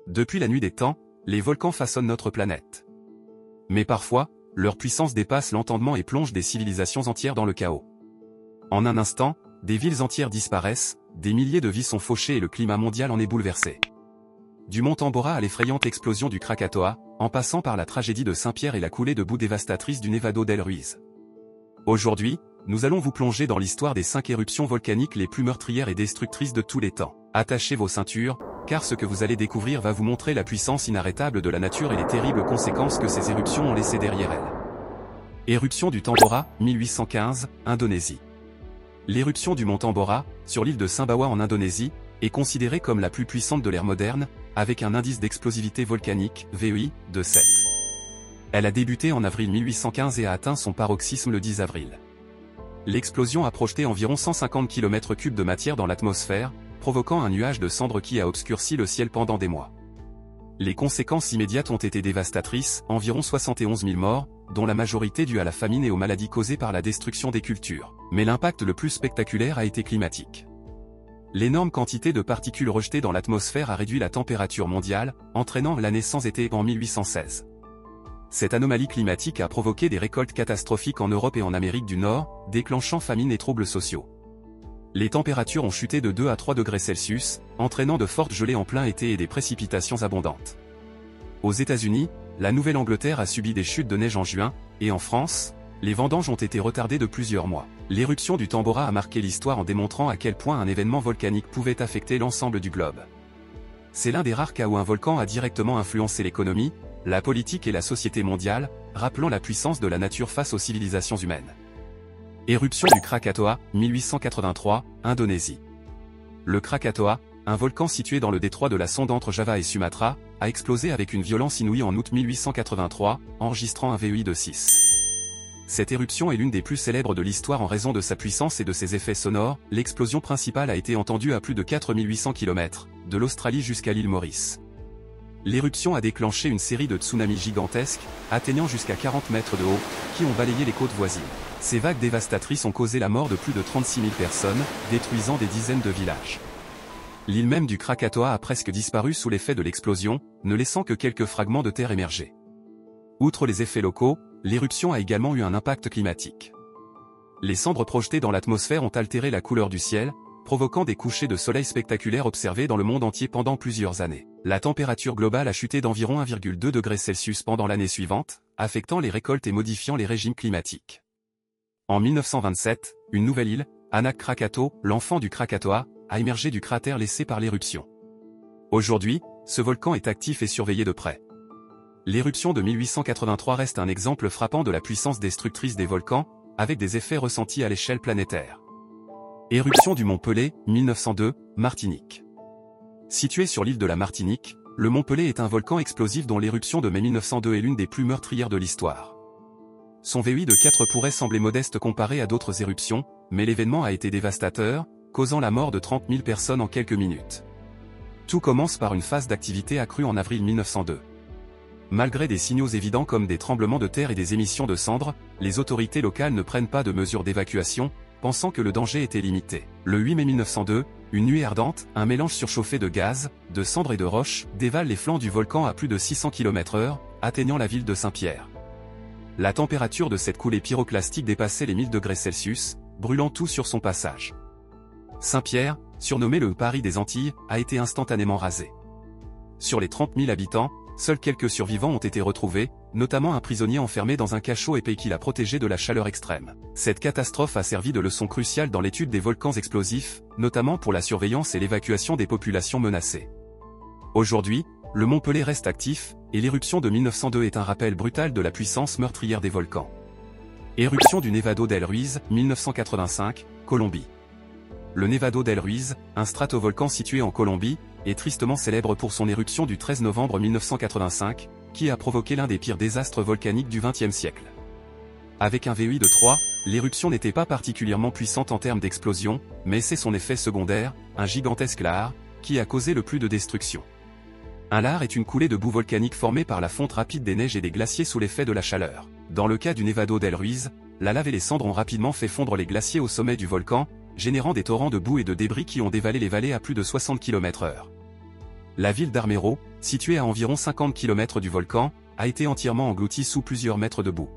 Depuis la nuit des temps, les volcans façonnent notre planète. Mais parfois, leur puissance dépasse l'entendement et plonge des civilisations entières dans le chaos. En un instant, des villes entières disparaissent, des milliers de vies sont fauchées et le climat mondial en est bouleversé. Du mont Tambora à l'effrayante explosion du Krakatoa, en passant par la tragédie de Saint-Pierre et la coulée de boue dévastatrice du Nevado del Ruiz. Aujourd'hui, nous allons vous plonger dans l'histoire des 5 éruptions volcaniques les plus meurtrières et destructrices de tous les temps. Attachez vos ceintures, car ce que vous allez découvrir va vous montrer la puissance inarrêtable de la nature et les terribles conséquences que ces éruptions ont laissées derrière elles. Éruption du Tambora, 1815, Indonésie. L'éruption du mont Tambora, sur l'île de Sumbawa en Indonésie, est considérée comme la plus puissante de l'ère moderne, avec un indice d'explosivité volcanique, VEI, de 7. Elle a débuté en avril 1815 et a atteint son paroxysme le 10 avril. L'explosion a projeté environ 150 km3 de matière dans l'atmosphère, provoquant un nuage de cendres qui a obscurci le ciel pendant des mois. Les conséquences immédiates ont été dévastatrices, environ 71 000 morts, dont la majorité due à la famine et aux maladies causées par la destruction des cultures. Mais l'impact le plus spectaculaire a été climatique. L'énorme quantité de particules rejetées dans l'atmosphère a réduit la température mondiale, entraînant l'année sans été en 1816. Cette anomalie climatique a provoqué des récoltes catastrophiques en Europe et en Amérique du Nord, déclenchant famine et troubles sociaux. Les températures ont chuté de 2 à 3 degrés Celsius, entraînant de fortes gelées en plein été et des précipitations abondantes. Aux États-Unis, la Nouvelle-Angleterre a subi des chutes de neige en juin, et en France, les vendanges ont été retardées de plusieurs mois. L'éruption du Tambora a marqué l'histoire en démontrant à quel point un événement volcanique pouvait affecter l'ensemble du globe. C'est l'un des rares cas où un volcan a directement influencé l'économie, la politique et la société mondiale, rappelant la puissance de la nature face aux civilisations humaines. Éruption du Krakatoa, 1883, Indonésie. Le Krakatoa, un volcan situé dans le détroit de la Sonde entre Java et Sumatra, a explosé avec une violence inouïe en août 1883, enregistrant un VEI de 6. Cette éruption est l'une des plus célèbres de l'histoire en raison de sa puissance et de ses effets sonores. L'explosion principale a été entendue à plus de 4800 km, de l'Australie jusqu'à l'île Maurice. L'éruption a déclenché une série de tsunamis gigantesques, atteignant jusqu'à 40 mètres de haut, qui ont balayé les côtes voisines. Ces vagues dévastatrices ont causé la mort de plus de 36 000 personnes, détruisant des dizaines de villages. L'île même du Krakatoa a presque disparu sous l'effet de l'explosion, ne laissant que quelques fragments de terre émerger. Outre les effets locaux, l'éruption a également eu un impact climatique. Les cendres projetées dans l'atmosphère ont altéré la couleur du ciel, provoquant des couchers de soleil spectaculaires observés dans le monde entier pendant plusieurs années. La température globale a chuté d'environ 1,2 degrés Celsius pendant l'année suivante, affectant les récoltes et modifiant les régimes climatiques. En 1927, une nouvelle île, Anak Krakatau, l'enfant du Krakatoa, a émergé du cratère laissé par l'éruption. Aujourd'hui, ce volcan est actif et surveillé de près. L'éruption de 1883 reste un exemple frappant de la puissance destructrice des volcans, avec des effets ressentis à l'échelle planétaire. Éruption du mont Pelée, 1902, Martinique. Situé sur l'île de la Martinique, le mont Pelée est un volcan explosif dont l'éruption de mai 1902 est l'une des plus meurtrières de l'histoire. Son VEI de 4 pourrait sembler modeste comparé à d'autres éruptions, mais l'événement a été dévastateur, causant la mort de 30 000 personnes en quelques minutes. Tout commence par une phase d'activité accrue en avril 1902. Malgré des signaux évidents comme des tremblements de terre et des émissions de cendres, les autorités locales ne prennent pas de mesures d'évacuation, pensant que le danger était limité. Le 8 mai 1902, une nuée ardente, un mélange surchauffé de gaz, de cendres et de roches, dévale les flancs du volcan à plus de 600 km/h, atteignant la ville de Saint-Pierre. La température de cette coulée pyroclastique dépassait les 1000 degrés Celsius, brûlant tout sur son passage. Saint-Pierre, surnommé le Paris des Antilles, a été instantanément rasé. Sur les 30 000 habitants, seuls quelques survivants ont été retrouvés, notamment un prisonnier enfermé dans un cachot épais qui l'a protégé de la chaleur extrême. Cette catastrophe a servi de leçon cruciale dans l'étude des volcans explosifs, notamment pour la surveillance et l'évacuation des populations menacées. Aujourd'hui, le mont Pelée reste actif, et l'éruption de 1902 est un rappel brutal de la puissance meurtrière des volcans. Éruption du Nevado del Ruiz, 1985, Colombie. Le Nevado del Ruiz, un stratovolcan situé en Colombie, est tristement célèbre pour son éruption du 13 novembre 1985, qui a provoqué l'un des pires désastres volcaniques du XXe siècle. Avec un VEI de 3, l'éruption n'était pas particulièrement puissante en termes d'explosion, mais c'est son effet secondaire, un gigantesque lahar, qui a causé le plus de destruction. Un lahar est une coulée de boue volcanique formée par la fonte rapide des neiges et des glaciers sous l'effet de la chaleur. Dans le cas du Nevado del Ruiz, la lave et les cendres ont rapidement fait fondre les glaciers au sommet du volcan, générant des torrents de boue et de débris qui ont dévalé les vallées à plus de 60 km/h. la ville d'Armero, située à environ 50 km du volcan, a été entièrement engloutie sous plusieurs mètres de boue.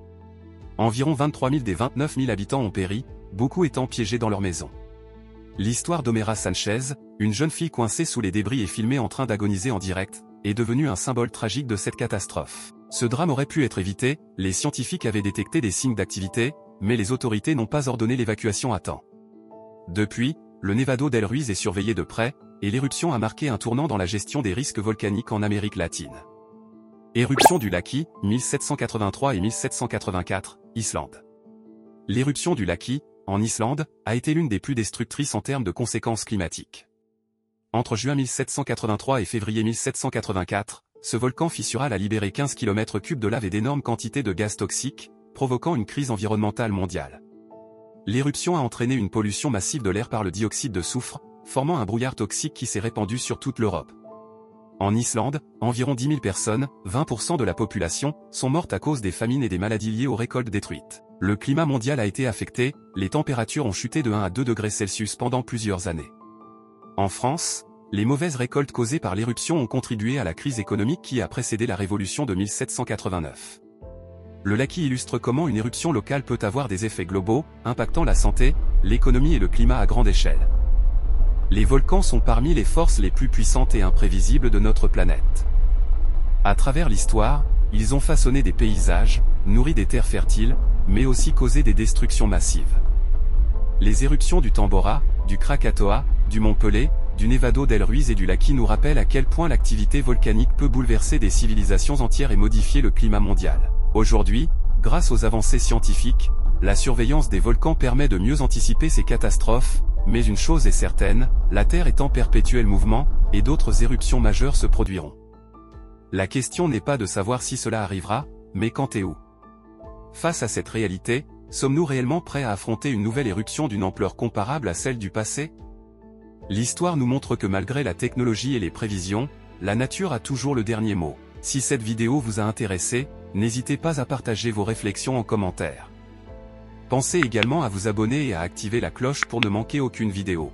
Environ 23 000 des 29 000 habitants ont péri, beaucoup étant piégés dans leurs maisons. L'histoire d'Omera Sanchez, une jeune fille coincée sous les débris et filmée en train d'agoniser en direct, est devenue un symbole tragique de cette catastrophe. Ce drame aurait pu être évité, les scientifiques avaient détecté des signes d'activité, mais les autorités n'ont pas ordonné l'évacuation à temps. Depuis, le Nevado del Ruiz est surveillé de près, et l'éruption a marqué un tournant dans la gestion des risques volcaniques en Amérique latine. Éruption du Laki, 1783 et 1784, Islande. L'éruption du Laki, en Islande, a été l'une des plus destructrices en termes de conséquences climatiques. Entre juin 1783 et février 1784, ce volcan fissural a libéré 15 km3 de lave et d'énormes quantités de gaz toxiques, provoquant une crise environnementale mondiale. L'éruption a entraîné une pollution massive de l'air par le dioxyde de soufre, formant un brouillard toxique qui s'est répandu sur toute l'Europe. En Islande, environ 10 000 personnes, 20% de la population, sont mortes à cause des famines et des maladies liées aux récoltes détruites. Le climat mondial a été affecté, les températures ont chuté de 1 à 2 degrés Celsius pendant plusieurs années. En France, les mauvaises récoltes causées par l'éruption ont contribué à la crise économique qui a précédé la révolution de 1789. Le Laki illustre comment une éruption locale peut avoir des effets globaux, impactant la santé, l'économie et le climat à grande échelle. Les volcans sont parmi les forces les plus puissantes et imprévisibles de notre planète. À travers l'histoire, ils ont façonné des paysages, nourri des terres fertiles, mais aussi causé des destructions massives. Les éruptions du Tambora, du Krakatoa, du Mont Pelé, du Nevado del Ruiz et du Laki nous rappellent à quel point l'activité volcanique peut bouleverser des civilisations entières et modifier le climat mondial. Aujourd'hui, grâce aux avancées scientifiques, la surveillance des volcans permet de mieux anticiper ces catastrophes, mais une chose est certaine, la Terre est en perpétuel mouvement, et d'autres éruptions majeures se produiront. La question n'est pas de savoir si cela arrivera, mais quand et où. Face à cette réalité, sommes-nous réellement prêts à affronter une nouvelle éruption d'une ampleur comparable à celle du passé? L'histoire nous montre que malgré la technologie et les prévisions, la nature a toujours le dernier mot. Si cette vidéo vous a intéressé, n'hésitez pas à partager vos réflexions en commentaire. Pensez également à vous abonner et à activer la cloche pour ne manquer aucune vidéo.